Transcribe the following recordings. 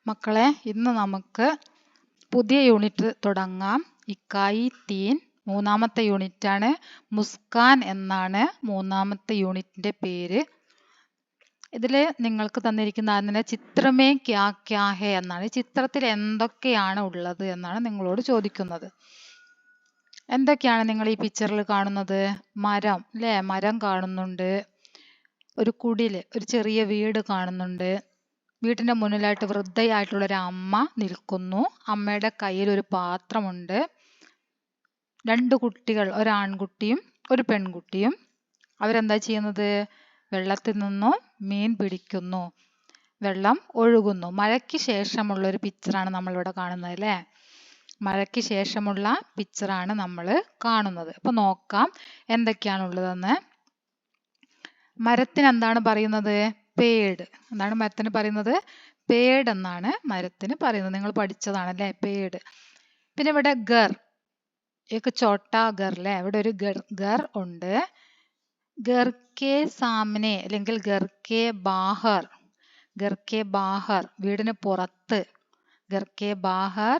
മക്കളെ, ഇന്ന് നമുക്ക് പുതിയ യൂണിറ്റ് തുടങ്ങാം. ഇക്കായി തീൻ മൂന്നാമത്തെ യൂണിറ്റാണ്. മുസ്കാൻ എന്നാണ് മൂന്നാമത്തെ യൂണിറ്റിന്റെ പേര്. ഇതിൽ നിങ്ങൾക്ക് തന്നിരിക്കുന്ന ചിത്രമേ ക്യാ ക്യാ ഹേ എന്നാണ്. ചിത്രത്തിൽ എന്തൊക്കെയാണ് ഉള്ളത് എന്നാണ് നിങ്ങളോട് ചോദിക്കുന്നത്. എന്തൊക്കെയാണ് നിങ്ങൾ ഈ പിക്ചറിൽ കാണുന്നത്? മരം അല്ലേ? മരം കാണുന്നുണ്ട്. ഒരു കുടില്, ഒരു ചെറിയ വീട് കാണുന്നുണ്ട്. വീട്ടിന്റെ മുന്നിലായിട്ട് വൃദ്ധയായിട്ടുള്ള ഒരു അമ്മ നിൽക്കുന്നു. അമ്മയുടെ കയ്യിൽ ഒരു പാത്രമുണ്ട്. രണ്ട് കുട്ടികൾ, ഒരു ആൺകുട്ടിയും ഒരു പെൺകുട്ടിയും. അവരെന്താ ചെയ്യുന്നത്? വെള്ളത്തിൽ നിന്നും മീൻ പിടിക്കുന്നു. വെള്ളം ഒഴുകുന്നു. മഴയ്ക്ക് ശേഷമുള്ള ഒരു പിക്ചറാണ് നമ്മളിവിടെ കാണുന്നത് അല്ലേ? മഴയ്ക്ക് ശേഷമുള്ള പിക്ചറാണ് നമ്മൾ കാണുന്നത്. അപ്പൊ നോക്കാം എന്തൊക്കെയാണുള്ളതെന്ന്. മരത്തിന് എന്താണ് പറയുന്നത്? പേട്. എന്താണ് മരത്തിന് പറയുന്നത്? പേട് എന്നാണ് മരത്തിന് പറയുന്നത്. നിങ്ങൾ പഠിച്ചതാണല്ലേ പേട്. പിന്നെ ഇവിടെ ഗർ, एक छोटा घर അല്ലേ? ഇവിടെ ഒരു ഗർ ഉണ്ട്. ഗർ കെ സാമനെ അല്ലെങ്കിൽ ഗർ കെ ബാഹർ, ഗർ കെ ബാഹർ വീടിന് പുറത്ത്, ഗർ കെ ബാഹർ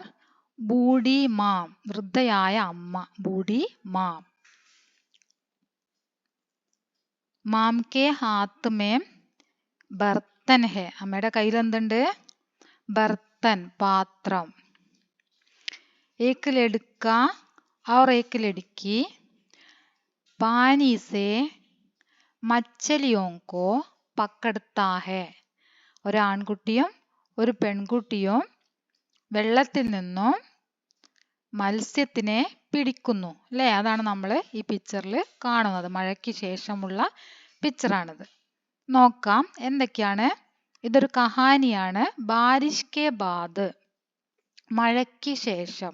ബൂഢി മാം വൃദ്ധയായ അമ്മ, ബൂഢി മാം. മാം കെ ഹാത്ത് മേം ബർത്തൻ ഹെ, അമ്മയുടെ കയ്യിൽ എന്തുണ്ട്? ബർത്തൻ, പാത്രം. एक लड़का और एक लड़की पानी से मछलियों को पकड़ता है. ഒരു ആൺകുട്ടിയും ഒരു പെൺകുട്ടിയും വെള്ളത്തിൽ നിന്നും മത്സ്യത്തിനെ പിടിക്കുന്നു അല്ലേ? അതാണ് നമ്മൾ ഈ പിക്ചറിൽ കാണുന്നത്. മഴയ്ക്ക് ശേഷമുള്ള പിക്ചറാണിത്. നോക്കാം എന്തൊക്കെയാണ്. ഇതൊരു കഹാനിയാണ്. ബാരിഷ് കെ ബാദ്, മഴയ്ക്ക് ശേഷം.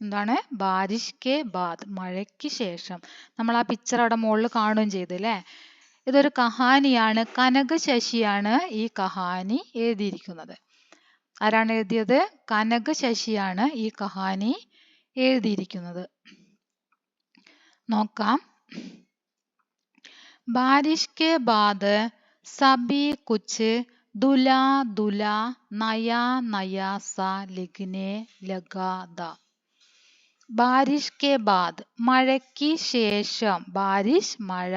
എന്താണ്? ബാരിഷ് കെ ബാദ്, മഴയ്ക്ക് ശേഷം. നമ്മൾ ആ പിക്ചർ അവിടെ മുകളിൽ കാണുകയും ചെയ്തു അല്ലേ? ഇതൊരു കഹാനിയാണ്. കനക ശശിയാണ് ഈ കഹാനി എഴുതിയിരിക്കുന്നത്. ആരാണ് എഴുതിയത്? കനക ശശിയാണ് ഈ കഹാനി എഴുതിയിരിക്കുന്നത്. നോക്കാം. ബാരിഷ് കെ ബാദ് സബി കുച്ച് ദുലാ ദുലാ നയാ നയാ സാ ലിഖ്നെ ലഗാ ദാ. ബാരിഷ് കെ ബാദ്, മഴയ്ക്ക് ശേഷം. ബാരിഷ് മഴ,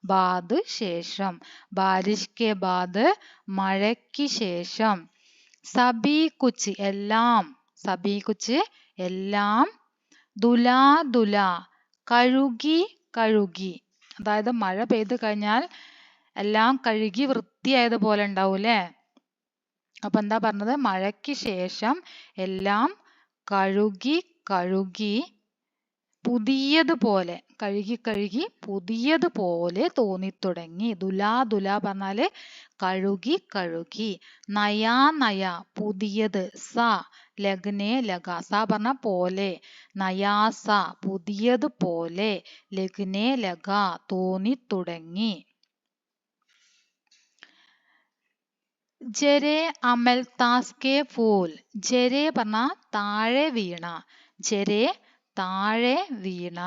ബാദ് ശേഷം. ബാരിഷ് കെ ബാദ് മഴയ്ക്ക് ശേഷം. സബി കുച്ച് എല്ലാം, സബി കുച്ച് എല്ലാം. ദുലാ ദുലാ കഴുകി കഴുകി. അതായത് മഴ പെയ്തു കഴിഞ്ഞാൽ എല്ലാം കഴുകി വൃത്തിയായതുപോലെ ഉണ്ടാവൂലേ? അപ്പൊ എന്താ പറഞ്ഞത്? മഴയ്ക്ക് ശേഷം എല്ലാം കഴുകി കഴുകി പുതിയതുപോലെ, കഴുകി കഴുകി പുതിയതുപോലെ തോന്നിത്തുടങ്ങി. ദുലാ ദുലാ പറഞ്ഞാല് കഴുകി കഴുകി. നയാ നയാ പുതിയത്. സ ലഗ്നെ ലഗ, സ പറഞ്ഞ പോലെ. നയാസ പുതിയതുപോലെ. ലഗ്നെ ലഗ തോന്നിത്തുടങ്ങി. ജരെ അമൽതാസ് കെ ഫൂൽ, ജരെ പറഞ്ഞ താഴെ വീണ, ജരെ താഴെ വീണ.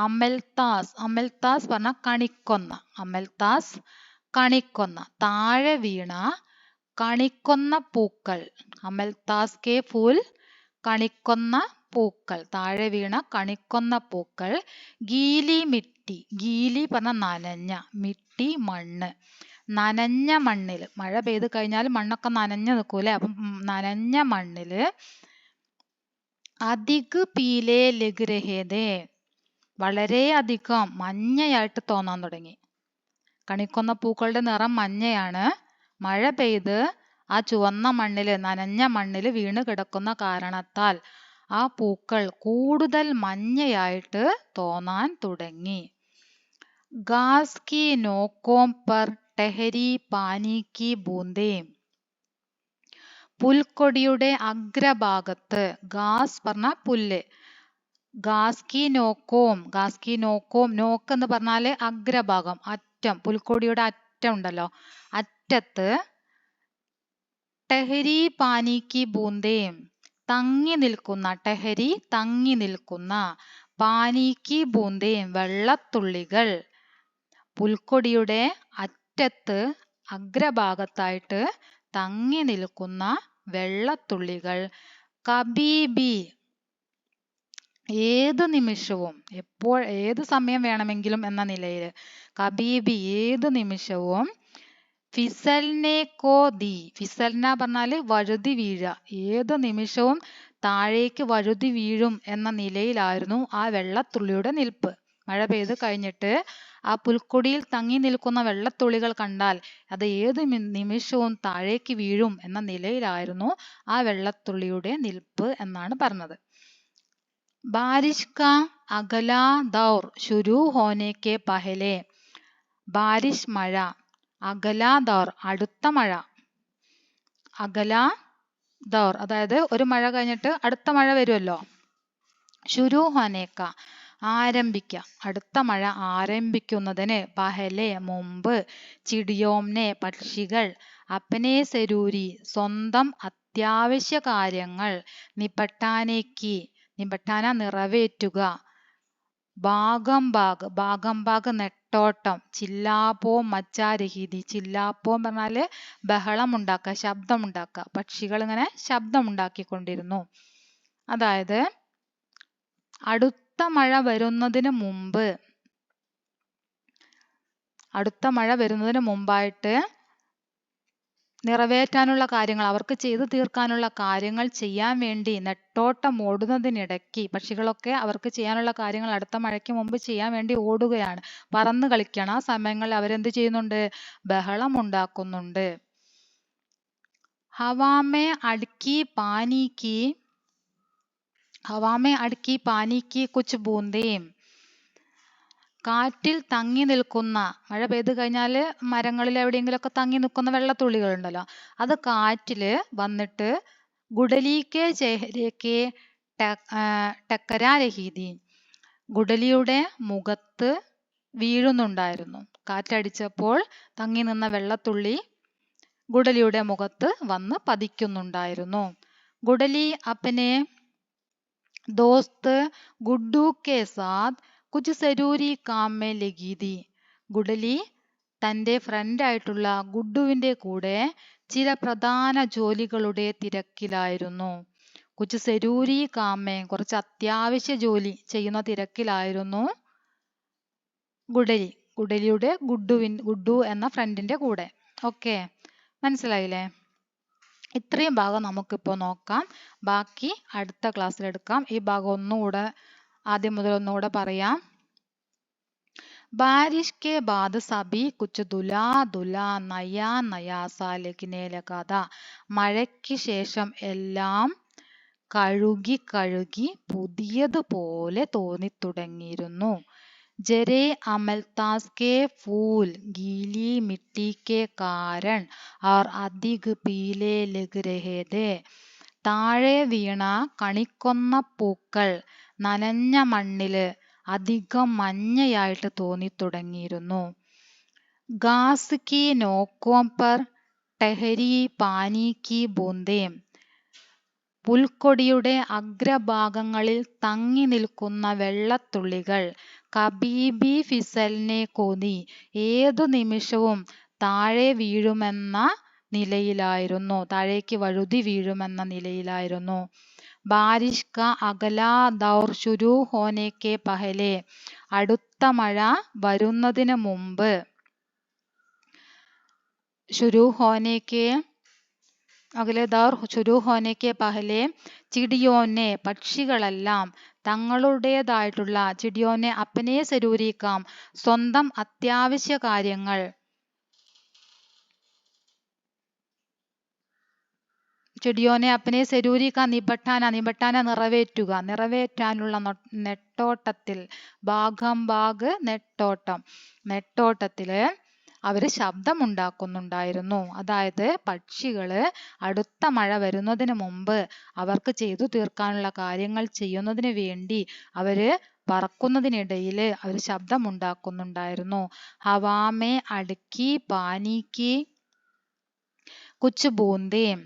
അമൽതാസ്, അമൽതാസ് പറഞ്ഞ കണിക്കൊന്ന, അമൽതാസ് കണിക്കൊന്ന. താഴെ വീണ കണിക്കൊന്ന പൂക്കൾ. അമൽതാസ് കെ ഫൂൽ കണിക്കൊന്ന പൂക്കൾ, താഴെ വീണ കണിക്കൊന്ന പൂക്കൾ. ഗീലി മിട്ടി, ഗീലി പറഞ്ഞ നനഞ്ഞ, മിട്ടി മണ്ണ്. നനഞ്ഞ മണ്ണില്, മഴ പെയ്ത് കഴിഞ്ഞാൽ മണ്ണൊക്കെ നനഞ്ഞു നിൽക്കൂലേ? അപ്പം നനഞ്ഞ മണ്ണില്. അധിക് പീലേ ലഗ് രഹേദേ, വളരെ അധികം മഞ്ഞയായിട്ട് തോന്നാൻ തുടങ്ങി. കണിക്കൊന്ന പൂക്കളുടെ നിറം മഞ്ഞയാണ്. മഴ പെയ്ത് ആ ചുവന്ന മണ്ണില്, നനഞ്ഞ മണ്ണില് വീണ് കിടക്കുന്ന കാരണത്താൽ ആ പൂക്കൾ കൂടുതൽ മഞ്ഞയായിട്ട് തോന്നാൻ തുടങ്ങി. ഗാസ് കി നോക്കോം പർ ടെഹരി പാനി കി ബൂന്തേ, പുൽക്കൊടിയുടെ അഗ്രഭാഗത്ത്. ഗാസ് പറഞ്ഞ പുല്ല്. ഗാസ് കി നോക്കോം, ഗാസ് കി നോക്കോം, നോക്ക് എന്ന് പറഞ്ഞാല് അഗ്രഭാഗം, അറ്റം. പുൽക്കൊടിയുടെ അറ്റം ഉണ്ടല്ലോ, അറ്റത്ത്. ടെഹരി പാനി കി ബൂന്തേ തങ്ങി നിൽക്കുന്ന, ടെഹരി തങ്ങി നിൽക്കുന്ന. പാനി കി ബൂന്തേ വെള്ളത്തുള്ളികൾ. പുൽക്കൊടിയുടെ അറ്റത്ത് അഗ്രഭാഗത്തായിട്ട് തങ്ങി നിൽക്കുന്ന വെള്ളത്തുള്ളികൾ കബീബി ഏത് നിമിഷവും, എപ്പോൾ ഏത് സമയം വേണമെങ്കിലും എന്ന നിലയിൽ, കബീബി ഏത് നിമിഷവും, ഫിസൽനെ കോ ദി, ഫിസൽന പറഞ്ഞാല് വഴുതി വീഴ, ഏത് നിമിഷവും താഴേക്ക് വഴുതി വീഴും എന്ന നിലയിലായിരുന്നു ആ വെള്ളത്തുള്ളിയുടെ നിൽപ്പ്. മഴ പെയ്ത് കഴിഞ്ഞിട്ട് ആ പുൽക്കൊടിയിൽ തങ്ങി നിൽക്കുന്ന വെള്ളത്തുള്ളികൾ കണ്ടാൽ അത് ഏത് നിമിഷവും താഴേക്ക് വീഴും എന്ന നിലയിലായിരുന്നു ആ വെള്ളത്തുള്ളിയുടെ നിൽപ്പ് എന്നാണ് പറഞ്ഞത്. ബാരിഷ് കാ അഗലാ ദൗർ ശുരു ഹോനെ കെ പഹലെ, ബാരിഷ് മഴ, അഗലാ ദൗർ അടുത്ത മഴ, അഗലാ ദൗർ അതായത് ഒരു മഴ കഴിഞ്ഞിട്ട് അടുത്ത മഴ വരുമല്ലോ. ശുരു ഹോനേക്ക ആരംഭിക്ക, അടുത്ത മഴ ആരംഭിക്കുന്നതിന്, പഹലെ മുമ്പ്, ചിടിയോംനെ പക്ഷികൾ, അപ്പനെ സെരൂരി സ്വന്തം അത്യാവശ്യ കാര്യങ്ങൾ, നിപട്ടാനേക്ക് നിപട്ടാന നിറവേറ്റുക, ഭാഗം ഭാഗ് ഭാഗം ഭാഗ് നെട്ടോട്ടം, ചില്ലാപ്പോ മച്ചാരഹീതി, ചില്ലാപ്പോ പറഞ്ഞാല് ബഹളം ഉണ്ടാക്കുക, ശബ്ദമുണ്ടാക്കുക, പക്ഷികൾ ഇങ്ങനെ ശബ്ദമുണ്ടാക്കിക്കൊണ്ടിരുന്നു. അതായത് അടുത്ത മഴ വരുന്നതിന് മുമ്പ്, അടുത്ത മഴ വരുന്നതിന് മുമ്പായിട്ട് നിറവേറ്റാനുള്ള കാര്യങ്ങൾ, അവർക്ക് ചെയ്തു തീർക്കാനുള്ള കാര്യങ്ങൾ ചെയ്യാൻ വേണ്ടി നെട്ടോട്ടം ഓടുന്നതിനിടയ്ക്ക് പക്ഷികളൊക്കെ അവർക്ക് ചെയ്യാനുള്ള കാര്യങ്ങൾ അടുത്ത മഴയ്ക്ക് മുമ്പ് ചെയ്യാൻ വേണ്ടി ഓടുകയാണ്, പറന്ന് കളിക്കണം. ആ സമയങ്ങളിൽ അവരെന്ത് ചെയ്യുന്നുണ്ട്? ബഹളം ഉണ്ടാക്കുന്നുണ്ട്. ഹവാമേ അഡ്കി പാനിക്ക്, ഹവാമേ അഡ്കി പാനിക്ക് കുച്ച് ബൂന്തേം, കാറ്റിൽ തങ്ങി നിൽക്കുന്ന, മഴ പെയ്ത് കഴിഞ്ഞാൽ മരങ്ങളിൽ എവിടെയെങ്കിലുമൊക്കെ തങ്ങി നിൽക്കുന്ന വെള്ളത്തുള്ളികൾ ഉണ്ടല്ലോ, അത് കാറ്റില് വന്നിട്ട് ഗുഡലിക്ക് ചെഹ്രയ്ക്ക് ടക്കരാരഹീതി, ഗുഡലിയുടെ മുഖത്ത് വീഴുന്നുണ്ടായിരുന്നു. കാറ്റടിച്ചപ്പോൾ തങ്ങി നിന്ന വെള്ളത്തുള്ളി ഗുഡലിയുടെ മുഖത്ത് വന്ന് പതിക്കുന്നുണ്ടായിരുന്നു. ഗുഡലി അപ്പനെ ദോസ്ത് ഗുഡ്ഡു കെ സാത്ത് കുച്ച് സരൂരി കാം മേ ലഗി തി, ഗുഡലി തന്റെ ഫ്രണ്ടായിട്ടുള്ള ഗുഡ്ഡുവിന്റെ കൂടെ ചില പ്രധാന ജോലികളുടെ തിരക്കിലായിരുന്നു. കുച്ച് സരൂരി കാമേ കുറച്ച് അത്യാവശ്യ ജോലി ചെയ്യുന്ന തിരക്കിലായിരുന്നു ഗുഡലി, ഗുഡലിയുടെ ഗുഡ്ഡു എന്ന ഫ്രണ്ടിന്റെ കൂടെ. ഓക്കെ, മനസ്സിലായില്ലേ? ഇത്രയും ഭാഗം നമുക്കിപ്പോൾ നോക്കാം, ബാക്കി അടുത്ത ക്ലാസ്സിൽ എടുക്കാം. ഈ ഭാഗം ഒന്നുകൂടെ ആദ്യം മുതൽ ഒന്നുകൂടെ പറയാം. ബാരിഷ് കെ ബാദ് സബി കുച്ച് ദുലാ ദുലാ നയാ നയാ സാ ലഗ്നെ ലഗാ താ, മഴയ്ക്ക് ശേഷം എല്ലാം കഴുകി കഴുകി പുതിയതുപോലെ തോന്നിത്തുടങ്ങിയിരുന്നു. जरे अमलतास के फूल गीली मिट्टी के कारण और अधिक पीले लग रहे थे, താഴെ വീണ കണിക്കൊന്ന പൂക്കൾ നനഞ്ഞ മണ്ണില് അധികം മഞ്ഞയായിട്ട് തോന്നിത്തുടങ്ങിയിരുന്നു. ഗാസ് കി നോക്കോം പർ ടെഹരി പാനി കി ബൂന്തേം, പുൽക്കൊടിയുടെ അഗ്രഭാഗങ്ങളിൽ തങ്ങി നിൽക്കുന്ന വെള്ളത്തുള്ളികൾ, കബീബി ഫിസലിനെ കോന്നി ഏതു നിമിഷവും താഴെ വീഴുമെന്ന നിലയിലായിരുന്നു, താഴേക്ക് വഴുതി വീഴുമെന്ന നിലയിലായിരുന്നു. ബാരിഷ് കാ അഗലാ ദൗർ ശുരു ഹോനെ കെ പഹലെ, അടുത്ത മഴ വരുന്നതിന് മുമ്പ്, ശുരു ഹോനെ കെ അഗലെ ദൗർ ശുരു ഹോനെ കെ പഹലെ ചിടിയോനെ പക്ഷികളെല്ലാം തങ്ങളുടേതായിട്ടുള്ള, ചിടിയോനെ അപ്പനെ സരൂരിക്കാം സ്വന്തം അത്യാവശ്യ കാര്യങ്ങൾ, ചിടിയോനെ അപ്പനെ സരൂരിക്കാം നിപട്ടാന നിറവേറ്റാനുള്ള നെട്ടോട്ടത്തിൽ, ഭാഗം ഭാഗ് നെട്ടോട്ടത്തില് അവര് ശബ്ദമുണ്ടാക്കുന്നുണ്ടായിരുന്നു. അതായത് പക്ഷികള് അടുത്ത മഴ വരുന്നതിന് മുമ്പ് അവർക്ക് ചെയ്തു തീർക്കാനുള്ള കാര്യങ്ങൾ ചെയ്യുന്നതിന് വേണ്ടി അവര് പറക്കുന്നതിനിടയിൽ അവർ ശബ്ദമുണ്ടാക്കുന്നുണ്ടായിരുന്നു. ഹവാമേ അഡ്കി പാനിക്ക് കുച്ച് ബൂന്തേം,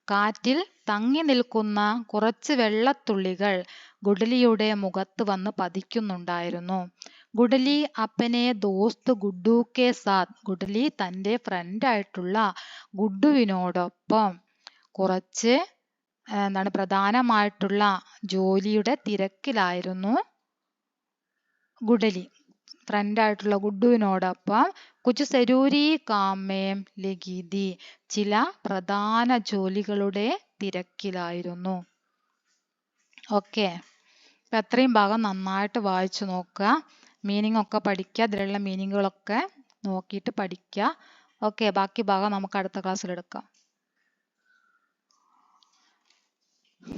കാറ്റിൽ തങ്ങി നിൽക്കുന്ന കുറച്ച് വെള്ളത്തുള്ളികൾ ഗുഡലിയുടെ മുഖത്ത് വന്ന് പതിക്കുന്നുണ്ടായിരുന്നു. ഗുഡലി അപ്പനെ ദോസ്ത് ഗുഡ്ഡു കെ സാത്ത്, ഗുഡലി തന്റെ ഫ്രണ്ടായിട്ടുള്ള ഗുഡ്ഡുവിനോടൊപ്പം, കുറച്ച് എന്താണ് പ്രധാനമായിട്ടുള്ള ജോലിയുടെ തിരക്കിലായിരുന്നു ഗുഡലി. ഫ്രണ്ടായിട്ടുള്ള ഗുഡുവിനോടൊപ്പം കുച്ച് സരൂരി കാമേം ലഗീതി, ചില പ്രധാന ജോലികളുടെ തിരക്കിലായിരുന്നു. ഓക്കെ, അപ്പം അത്രയും ഭാഗം നന്നായിട്ട് വായിച്ചു നോക്കുക, മീനിങ് ഒക്കെ പഠിക്കുക, അതിലുള്ള മീനിങ്ങുകളൊക്കെ നോക്കിയിട്ട് പഠിക്കുക. ഓക്കെ, ബാക്കി ഭാഗം നമുക്ക് അടുത്ത ക്ലാസ്സിൽ എടുക്കാം.